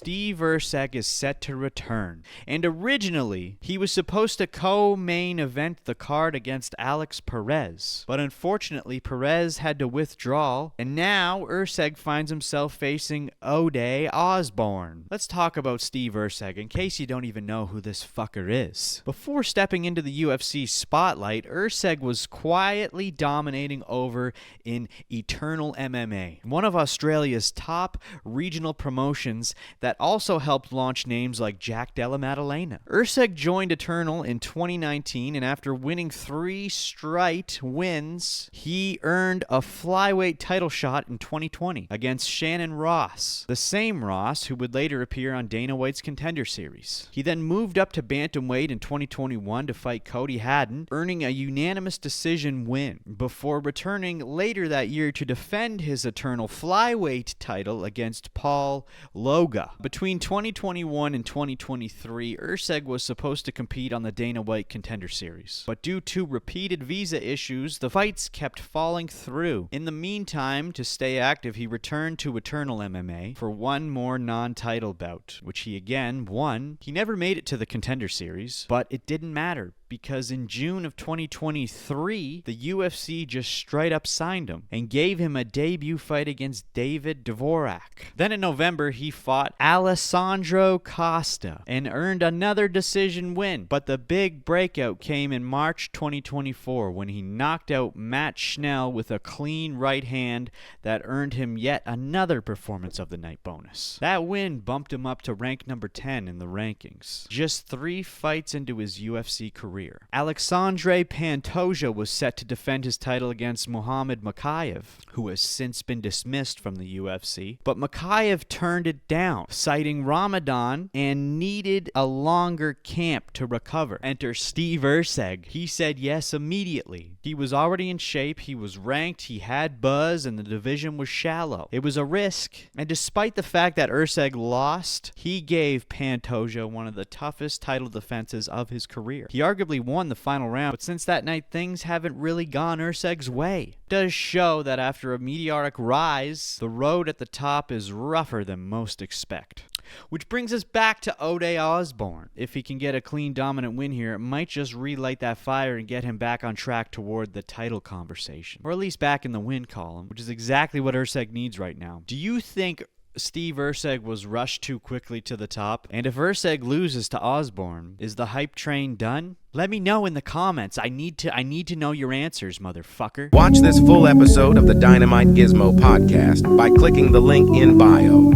Steve Erceg is set to return, and originally he was supposed to co-main event the card against Alex Perez, but unfortunately Perez had to withdraw, and now Erceg finds himself facing Ode Osbourne. Let's talk about Steve Erceg in case you don't even know who this fucker is. Before stepping into the UFC spotlight, Erceg was quietly dominating over in Eternal MMA, one of Australia's top regional promotions that also helped launch names like Jack Della Maddalena. Erceg joined Eternal in 2019, and after winning 3 straight wins, he earned a flyweight title shot in 2020 against Shannon Ross, the same Ross who would later appear on Dana White's Contender Series. He then moved up to bantamweight in 2021 to fight Cody Haddon, earning a unanimous decision win, before returning later that year to defend his Eternal flyweight title against Paul Loga. Between 2021 and 2023, Erceg was supposed to compete on the Dana White Contender Series, but due to repeated visa issues, the fights kept falling through. In the meantime, to stay active, he returned to Eternal MMA for one more non-title bout, which he again won. He never made it to the Contender Series, but it didn't matter, because in June of 2023, the UFC just straight up signed him and gave him a debut fight against David Dvořák. Then in November, he fought Alessandro Costa and earned another decision win. But the big breakout came in March 2024 when he knocked out Matt Schnell with a clean right hand that earned him yet another Performance of the Night bonus. That win bumped him up to rank number 10 in the rankings, just 3 fights into his UFC career. Alexandre Pantoja was set to defend his title against Muhammad Mokaev, who has since been dismissed from the UFC, but Mokaev turned it down, citing Ramadan and needed a longer camp to recover. Enter Steve Erceg. He said yes immediately. He was already in shape, he was ranked, he had buzz, and the division was shallow. It was a risk, and despite the fact that Erceg lost, he gave Pantoja one of the toughest title defenses of his career. He arguably won the final round, but since that night, things haven't really gone Erceg's way. It does show that after a meteoric rise, the road at the top is rougher than most expect. Which brings us back to Ode Osbourne. If he can get a clean dominant win here, it might just relight that fire and get him back on track toward the title conversation, or at least back in the win column, which is exactly what Erceg needs right now. Do you think Steve Erceg was rushed too quickly to the top? And if Erceg loses to Osbourne, is the hype train done? Let me know in the comments. I need to know your answers, motherfucker. Watch this full episode of the Dynamite Gizmo podcast by clicking the link in bio.